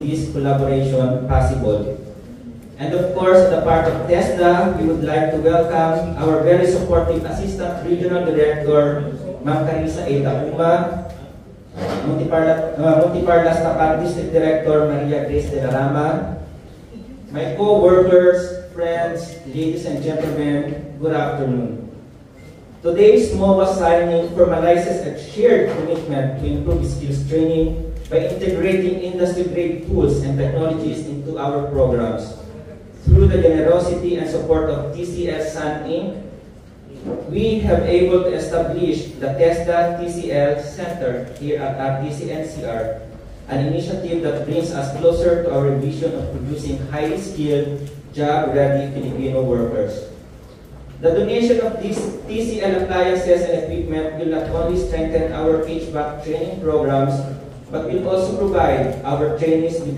this collaboration possible. And of course, the part of TESDA, we would like to welcome our very supportive Assistant Regional Director, Ma'am Carissa A. Tauma, Multiparlas Tapat District Director, Maria Grace de la Rama, my co-workers, friends, ladies and gentlemen, good afternoon. Today's MOA signing formalizes a shared commitment to improve skills training by integrating industry-grade tools and technologies into our programs. Through the generosity and support of TCL Sun Inc., we have able to establish the TESDA TCL Center here at RTC NCR, an initiative that brings us closer to our vision of producing highly skilled, job-ready Filipino workers. The donation of these TCL appliances and equipment will not only strengthen our HVAC training programs, but will also provide our trainees with